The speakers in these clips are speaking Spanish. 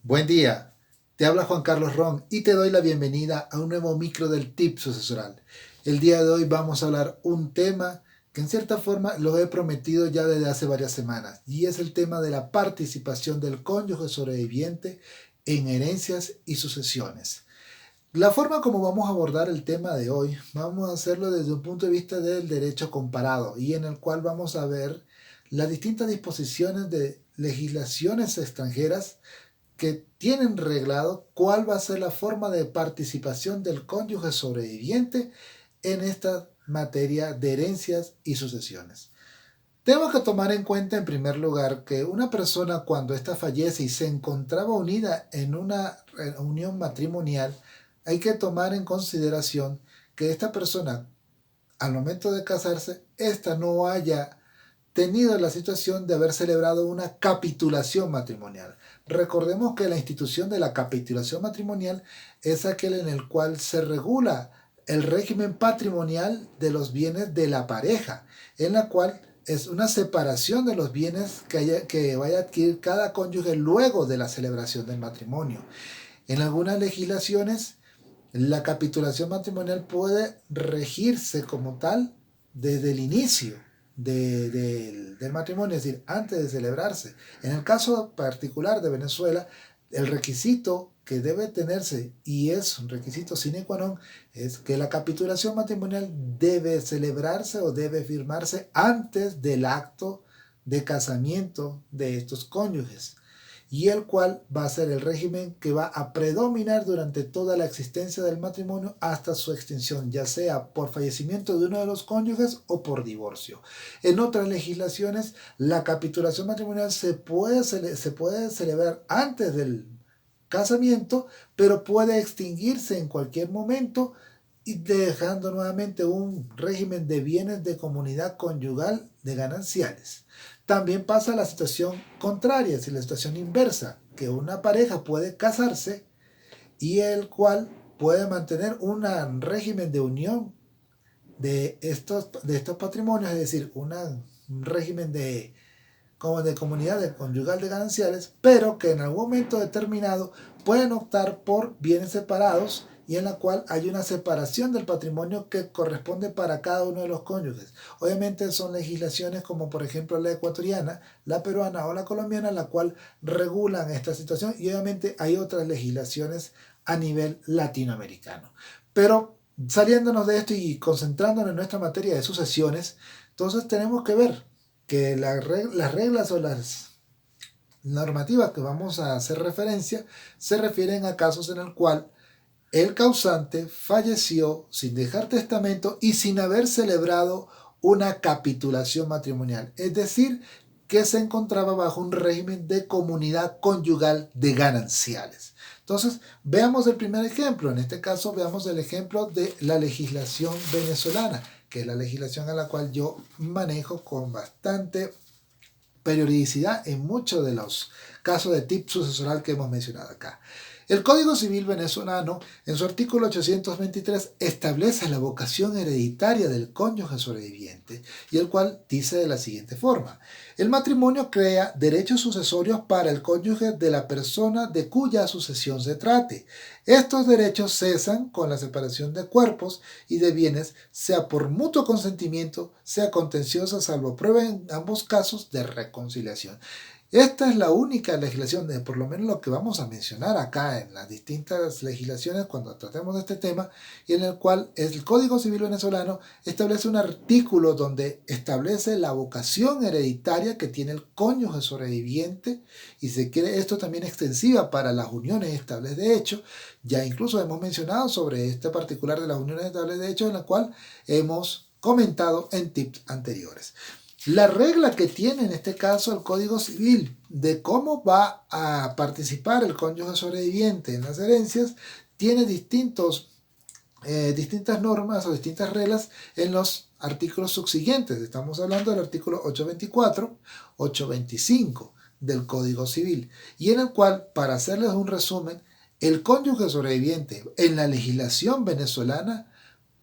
Buen día, te habla Juan Carlos Ron y te doy la bienvenida a un nuevo micro del tip sucesoral. El día de hoy vamos a hablar un tema que en cierta forma lo he prometido ya desde hace varias semanas y es el tema de la participación del cónyuge sobreviviente en herencias y sucesiones. La forma como vamos a abordar el tema de hoy, vamos a hacerlo desde un punto de vista del derecho comparado y en el cual vamos a ver las distintas disposiciones de legislaciones extranjeras que tienen reglado cuál va a ser la forma de participación del cónyuge sobreviviente en esta materia de herencias y sucesiones. Tenemos que tomar en cuenta en primer lugar que una persona cuando ésta fallece y se encontraba unida en una unión matrimonial, hay que tomar en consideración que esta persona al momento de casarse, ésta no haya tenido la situación de haber celebrado una capitulación matrimonial. Recordemos que la institución de la capitulación matrimonial es aquel en el cual se regula el régimen patrimonial de los bienes de la pareja, en la cual es una separación de los bienes que vaya a adquirir cada cónyuge luego de la celebración del matrimonio. En algunas legislaciones, la capitulación matrimonial puede regirse como tal desde el inicio del matrimonio, es decir, antes de celebrarse. En el caso particular de Venezuela, el requisito que debe tenerse, y es un requisito sine qua non, es que la capitulación matrimonial debe celebrarse o debe firmarse antes del acto de casamiento de estos cónyuges, y el cual va a ser el régimen que va a predominar durante toda la existencia del matrimonio hasta su extinción, ya sea por fallecimiento de uno de los cónyuges o por divorcio. En otras legislaciones, la capitulación matrimonial se puede celebrar antes del casamiento, pero puede extinguirse en cualquier momento y dejando nuevamente un régimen de bienes de comunidad conyugal de gananciales. También pasa la situación contraria, es decir, la situación inversa, que una pareja puede casarse y el cual puede mantener un régimen de unión de estos patrimonios, es decir, un régimen como de comunidad de conyugal de gananciales, pero que en algún momento determinado pueden optar por bienes separados y en la cual hay una separación del patrimonio que corresponde para cada uno de los cónyuges. Obviamente son legislaciones como por ejemplo la ecuatoriana, la peruana o la colombiana, la cual regulan esta situación y obviamente hay otras legislaciones a nivel latinoamericano. Pero saliéndonos de esto y concentrándonos en nuestra materia de sucesiones, entonces tenemos que ver que las reglas o las normativas que vamos a hacer referencia se refieren a casos en el cual el causante falleció sin dejar testamento y sin haber celebrado una capitulación matrimonial, es decir, que se encontraba bajo un régimen de comunidad conyugal de gananciales. Entonces, veamos el primer ejemplo. En este caso, veamos el ejemplo de la legislación venezolana, que es la legislación a la cual yo manejo con bastante periodicidad en muchos de los casos de tip sucesoral que hemos mencionado acá. El Código Civil venezolano, en su artículo 823, establece la vocación hereditaria del cónyuge sobreviviente y el cual dice de la siguiente forma: el matrimonio crea derechos sucesorios para el cónyuge de la persona de cuya sucesión se trate. Estos derechos cesan con la separación de cuerpos y de bienes, sea por mutuo consentimiento, sea contenciosa, salvo prueba en ambos casos de reconciliación. Esta es la única legislación, de por lo menos lo que vamos a mencionar acá en las distintas legislaciones cuando tratemos de este tema, y en el cual el Código Civil venezolano establece un artículo donde establece la vocación hereditaria que tiene el cónyuge sobreviviente y se quiere esto también extensiva para las uniones estables de hecho. Ya incluso hemos mencionado sobre este particular de las uniones estables de hecho, en la cual hemos comentado en tips anteriores. La regla que tiene en este caso el Código Civil de cómo va a participar el cónyuge sobreviviente en las herencias tiene distintas normas o distintas reglas en los artículos subsiguientes. Estamos hablando del artículo 824, 825 del Código Civil, y en el cual, para hacerles un resumen, el cónyuge sobreviviente en la legislación venezolana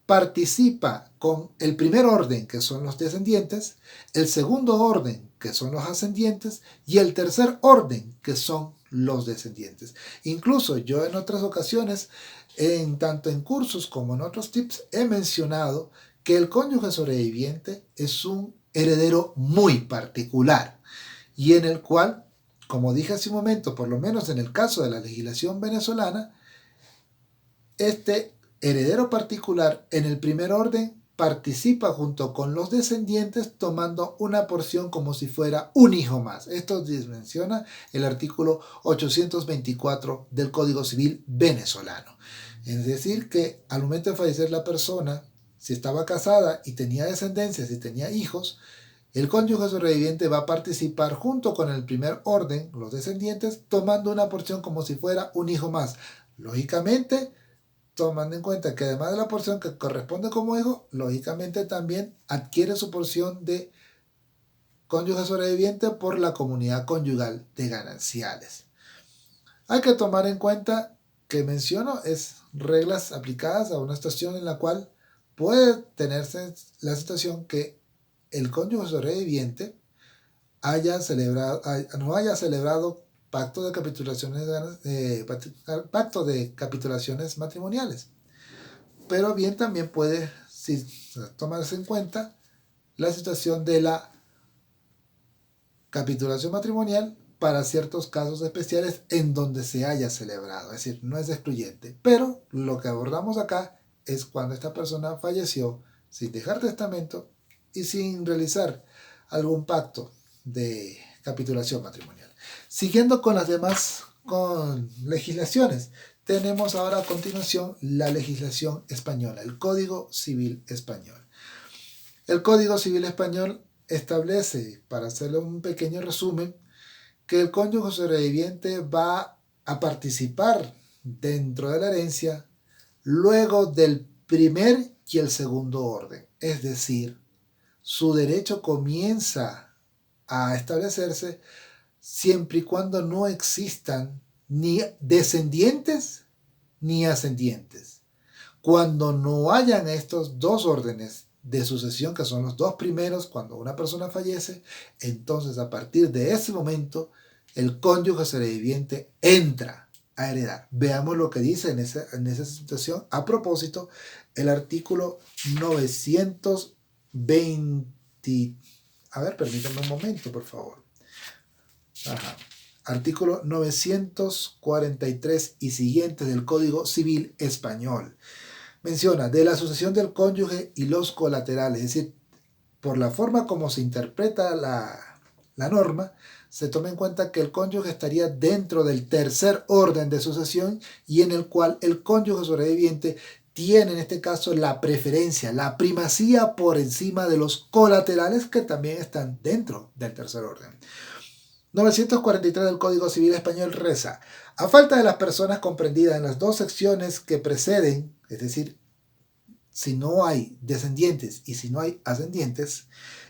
participa con el primer orden, que son los descendientes, el segundo orden, que son los ascendientes, y el tercer orden, que son los descendientes. Incluso yo en otras ocasiones, tanto en cursos como en otros tips, he mencionado que el cónyuge sobreviviente es un heredero muy particular y en el cual, como dije hace un momento, por lo menos en el caso de la legislación venezolana, este heredero particular en el primer orden participa junto con los descendientes tomando una porción como si fuera un hijo más. Esto menciona el artículo 824 del Código Civil venezolano. Es decir, que al momento de fallecer la persona, si estaba casada y tenía descendencia, si tenía hijos, el cónyuge sobreviviente va a participar junto con el primer orden, los descendientes, tomando una porción como si fuera un hijo más. Lógicamente, tomando en cuenta que además de la porción que corresponde como hijo, lógicamente también adquiere su porción de cónyuge sobreviviente por la comunidad conyugal de gananciales. Hay que tomar en cuenta que menciono es reglas aplicadas a una situación en la cual puede tenerse la situación que el cónyuge sobreviviente no haya celebrado pacto de capitulaciones matrimoniales. Pero bien también puede tomarse en cuenta la situación de la capitulación matrimonial para ciertos casos especiales en donde se haya celebrado. Es decir, no es excluyente. Pero lo que abordamos acá es cuando esta persona falleció sin dejar testamento y sin realizar algún pacto de capitulación matrimonial. Siguiendo con las demás legislaciones, tenemos ahora a continuación la legislación española, el Código Civil Español. El Código Civil Español establece, para hacerle un pequeño resumen, que el cónyuge sobreviviente va a participar dentro de la herencia luego del primer y el segundo orden. Es decir, su derecho comienza a establecerse siempre y cuando no existan ni descendientes ni ascendientes. Cuando no hayan estos dos órdenes de sucesión, que son los dos primeros, cuando una persona fallece, entonces a partir de ese momento el cónyuge sobreviviente entra a heredar. Veamos lo que dice en esa situación. A propósito, el artículo 920. A ver, permítanme un momento, por favor. Artículo 943 y siguientes del Código Civil Español. Menciona de la sucesión del cónyuge y los colaterales, es decir, por la forma como se interpreta la norma, se toma en cuenta que el cónyuge estaría dentro del tercer orden de sucesión y en el cual el cónyuge sobreviviente tiene en este caso la preferencia, la primacía por encima de los colaterales que también están dentro del tercer orden. 943 del Código Civil Español reza: a falta de las personas comprendidas en las dos secciones que preceden, es decir, si no hay descendientes y si no hay ascendientes,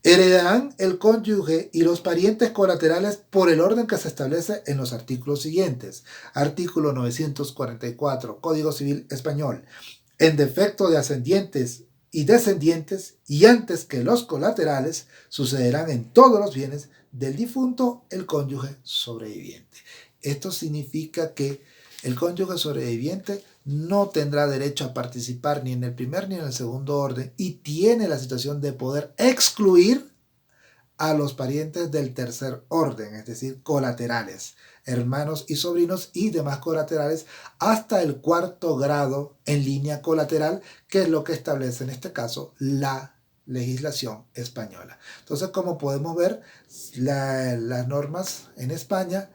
heredarán el cónyuge y los parientes colaterales por el orden que se establece en los artículos siguientes. Artículo 944, Código Civil Español. En defecto de ascendientes y descendientes, y antes que los colaterales, sucederán en todos los bienes del difunto el cónyuge sobreviviente. Esto significa que el cónyuge sobreviviente no tendrá derecho a participar ni en el primer ni en el segundo orden y tiene la situación de poder excluir a los parientes del tercer orden, es decir, colaterales, hermanos y sobrinos y demás colaterales hasta el cuarto grado en línea colateral, que es lo que establece en este caso la legislación española. Entonces, como podemos ver, las normas en España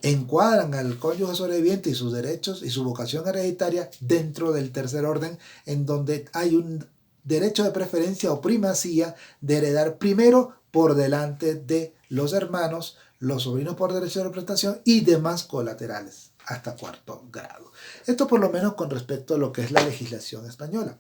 encuadran al cónyuge sobreviviente y sus derechos y su vocación hereditaria dentro del tercer orden, en donde hay un derecho de preferencia o primacía de heredar primero por delante de los hermanos, los sobrinos por derecho de prestación y demás colaterales hasta cuarto grado. Esto por lo menos con respecto a lo que es la legislación española.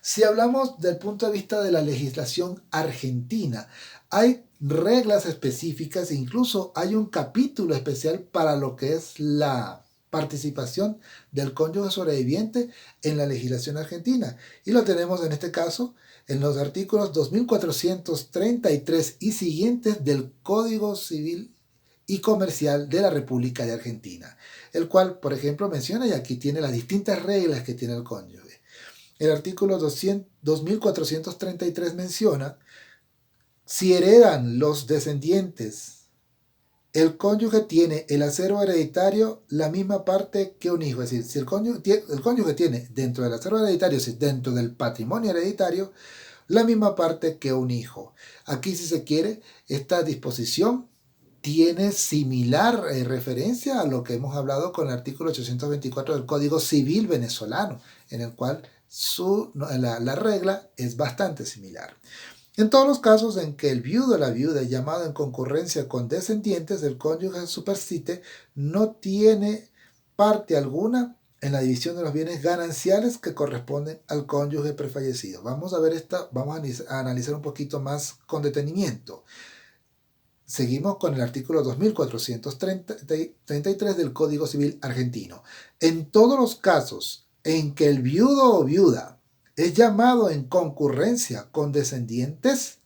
Si hablamos del punto de vista de la legislación argentina, hay reglas específicas, incluso hay un capítulo especial para lo que es la participación del cónyuge sobreviviente en la legislación argentina. Y lo tenemos en este caso en los artículos 2433 y siguientes del Código Civil y comercial de la República de Argentina, el cual, por ejemplo, menciona, y aquí tiene las distintas reglas que tiene el cónyuge. El artículo 2433 menciona: si heredan los descendientes, el cónyuge tiene el acervo hereditario la misma parte que un hijo. Es decir, si el cónyuge tiene dentro del acervo hereditario, si dentro del patrimonio hereditario, la misma parte que un hijo. Aquí, si se quiere, esta disposición tiene similar referencia a lo que hemos hablado con el artículo 824 del Código Civil venezolano, en el cual la regla es bastante similar. En todos los casos en que el viudo o la viuda llamado en concurrencia con descendientes del cónyuge superstite no tiene parte alguna en la división de los bienes gananciales que corresponden al cónyuge prefallecido. Vamos a ver vamos a analizar un poquito más con detenimiento. Seguimos con el artículo 2433 del Código Civil argentino. En todos los casos en que el viudo o viuda es llamado en concurrencia con descendientes,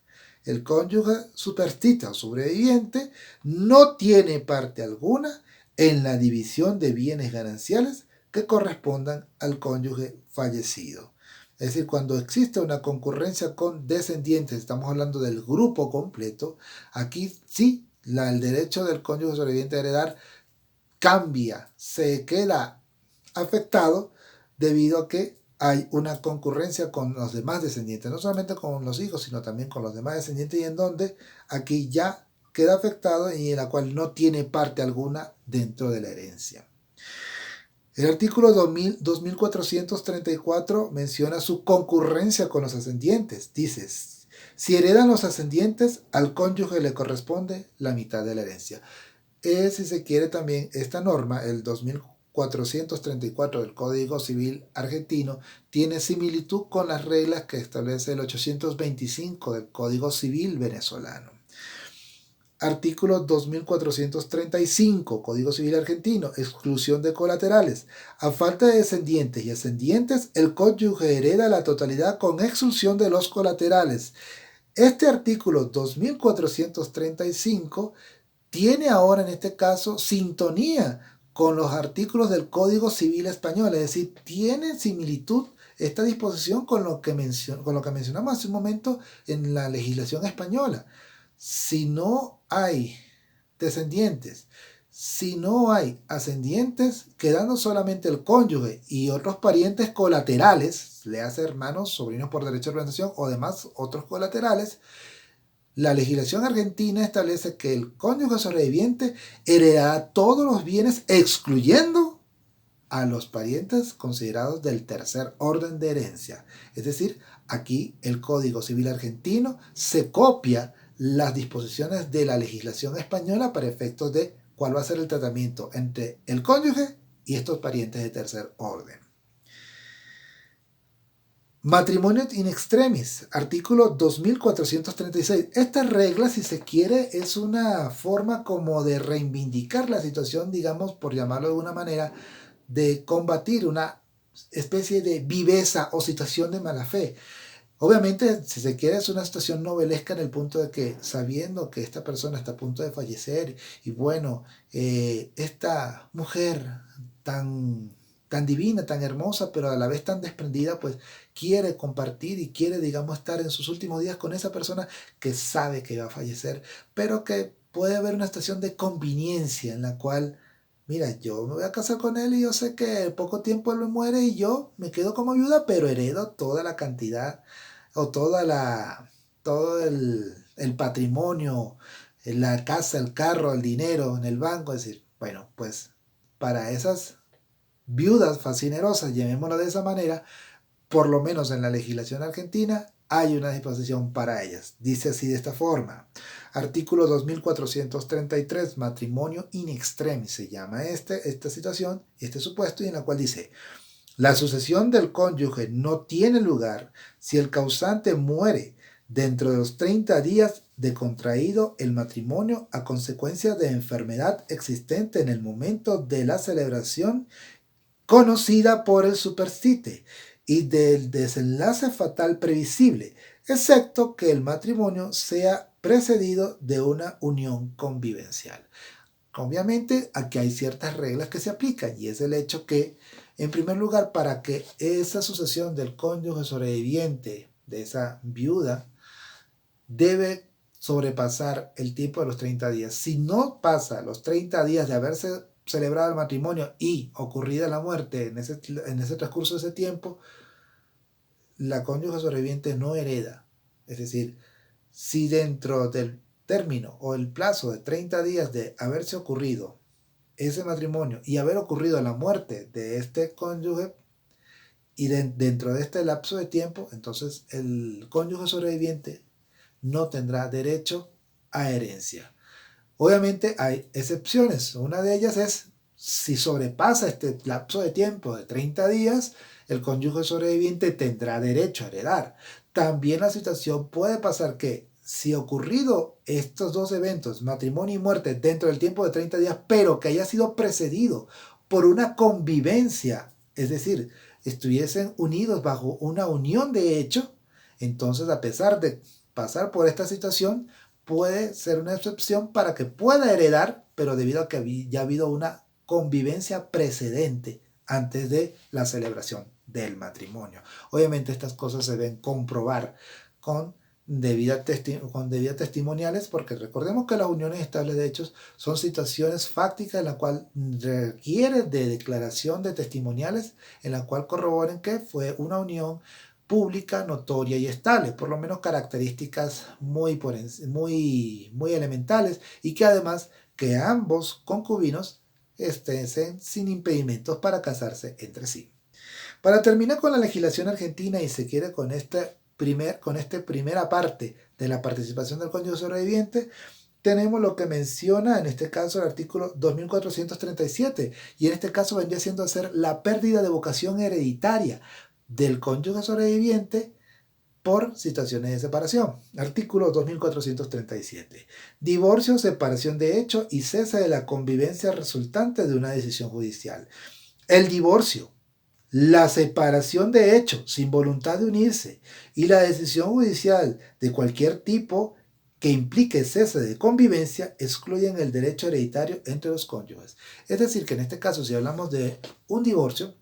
el cónyuge superstite o sobreviviente no tiene parte alguna en la división de bienes gananciales que correspondan al cónyuge fallecido. Es decir, cuando existe una concurrencia con descendientes, estamos hablando del grupo completo, aquí sí el derecho del cónyuge sobreviviente a heredar cambia, se queda afectado debido a que hay una concurrencia con los demás descendientes, no solamente con los hijos, sino también con los demás descendientes, y en donde aquí ya queda afectado y en la cual no tiene parte alguna dentro de la herencia. El artículo 2434 menciona su concurrencia con los ascendientes. Dice: si heredan los ascendientes, al cónyuge le corresponde la mitad de la herencia. Si se quiere, también esta norma, el 2434 del Código Civil argentino, tiene similitud con las reglas que establece el 825 del Código Civil venezolano. Artículo 2435, Código Civil argentino, exclusión de colaterales. A falta de descendientes y ascendientes, el cónyuge hereda la totalidad con exclusión de los colaterales. Este artículo 2435 tiene ahora en este caso sintonía con los artículos del Código Civil español, es decir, tiene similitud esta disposición con lo que mencionamos hace un momento en la legislación española. Si no hay descendientes, si no hay ascendientes, quedando solamente el cónyuge y otros parientes colaterales, le hace hermanos, sobrinos por derecho de representación o demás otros colaterales, la legislación argentina establece que el cónyuge sobreviviente heredará todos los bienes excluyendo a los parientes considerados del tercer orden de herencia. Es decir, aquí el Código Civil argentino se copia las disposiciones de la legislación española para efectos de cuál va a ser el tratamiento entre el cónyuge y estos parientes de tercer orden. Matrimonio in extremis, artículo 2436. Esta regla, si se quiere, es una forma como de reivindicar la situación, digamos, por llamarlo de alguna manera, de combatir una especie de viveza o situación de mala fe. Obviamente, si se quiere, es una situación novelesca en el punto de que, sabiendo que esta persona está a punto de fallecer, y bueno, esta mujer tan divina, tan hermosa, pero a la vez tan desprendida, pues quiere compartir y quiere, digamos, estar en sus últimos días con esa persona que sabe que va a fallecer, pero que puede haber una situación de conveniencia en la cual, mira, yo me voy a casar con él y yo sé que en poco tiempo él me muere y yo me quedo como viuda, pero heredo toda la cantidad o todo el patrimonio, la casa, el carro, el dinero en el banco. Es decir, bueno, pues para esas viudas fascinerosas, llamémoslo de esa manera, por lo menos en la legislación argentina, hay una disposición para ellas. Dice así de esta forma: artículo 2433, matrimonio in extremis, se llama esta situación, este supuesto, y en la cual dice: la sucesión del cónyuge no tiene lugar si el causante muere dentro de los 30 días de contraído el matrimonio a consecuencia de enfermedad existente en el momento de la celebración conocida por el superstite y del desenlace fatal previsible, excepto que el matrimonio sea precedido de una unión convivencial. Obviamente aquí hay ciertas reglas que se aplican y es el hecho que, en primer lugar, para que esa sucesión del cónyuge sobreviviente de esa viuda debe sobrepasar el tiempo de los 30 días. Si no pasa los 30 días de haberse celebrado el matrimonio y ocurrida la muerte en ese transcurso de ese tiempo, la cónyuge sobreviviente no hereda. Es decir, si dentro del término o el plazo de 30 días de haberse ocurrido ese matrimonio y haber ocurrido la muerte de este cónyuge, y dentro de este lapso de tiempo, entonces el cónyuge sobreviviente no tendrá derecho a herencia. Obviamente hay excepciones. Una de ellas es si sobrepasa este lapso de tiempo de 30 días, el cónyuge sobreviviente tendrá derecho a heredar. También la situación puede pasar que si ocurrido estos dos eventos, matrimonio y muerte, dentro del tiempo de 30 días, pero que haya sido precedido por una convivencia, es decir, estuviesen unidos bajo una unión de hecho, entonces a pesar de pasar por esta situación, puede ser una excepción para que pueda heredar, pero debido a que ya ha habido una convivencia precedente antes de la celebración del matrimonio. Obviamente estas cosas se deben comprobar con debidas testimoniales, porque recordemos que las uniones estables de hechos son situaciones fácticas en la cual requiere de declaración de testimoniales en la cual corroboren que fue una unión pública, notoria y estable, por lo menos características muy elementales, y que además que ambos concubinos estén sin impedimentos para casarse entre sí. Para terminar con la legislación argentina y se quiere con esta primera parte de la participación del cónyuge sobreviviente, tenemos lo que menciona en este caso el artículo 2437, y en este caso vendría siendo hacer la pérdida de vocación hereditaria del cónyuge sobreviviente por situaciones de separación. Artículo 2437. Divorcio, separación de hecho y cese de la convivencia resultante de una decisión judicial. El divorcio, la separación de hecho sin voluntad de unirse y la decisión judicial de cualquier tipo que implique cese de convivencia excluyen el derecho hereditario entre los cónyuges. Es decir, que en este caso, si hablamos de un divorcio,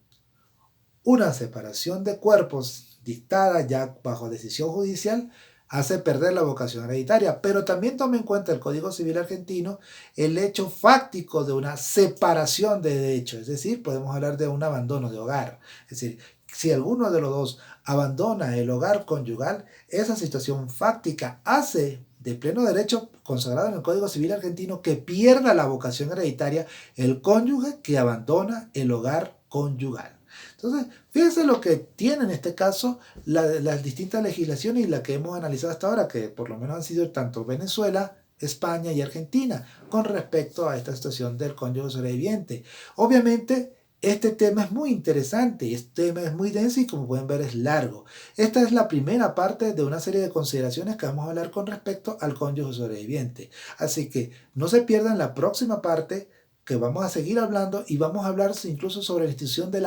una separación de cuerpos dictada ya bajo decisión judicial hace perder la vocación hereditaria, pero también tome en cuenta el Código Civil argentino el hecho fáctico de una separación de hecho, es decir, podemos hablar de un abandono de hogar, es decir, si alguno de los dos abandona el hogar conyugal, esa situación fáctica hace de pleno derecho consagrado en el Código Civil argentino que pierda la vocación hereditaria el cónyuge que abandona el hogar conyugal. Entonces, fíjense lo que tiene en este caso las distintas legislaciones y la que hemos analizado hasta ahora, que por lo menos han sido tanto Venezuela, España y Argentina, con respecto a esta situación del cónyuge sobreviviente. Obviamente, este tema es muy interesante y este tema es muy denso y como pueden ver es largo. Esta es la primera parte de una serie de consideraciones que vamos a hablar con respecto al cónyuge sobreviviente. Así que no se pierdan la próxima parte que vamos a seguir hablando y vamos a hablar incluso sobre la institución de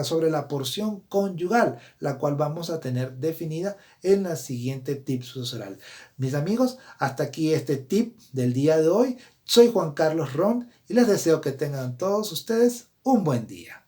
sobre la porción conyugal, la cual vamos a tener definida en la siguiente tip sucesoral. Mis amigos, hasta aquí este tip del día de hoy. Soy Juan Carlos Ron y les deseo que tengan todos ustedes un buen día.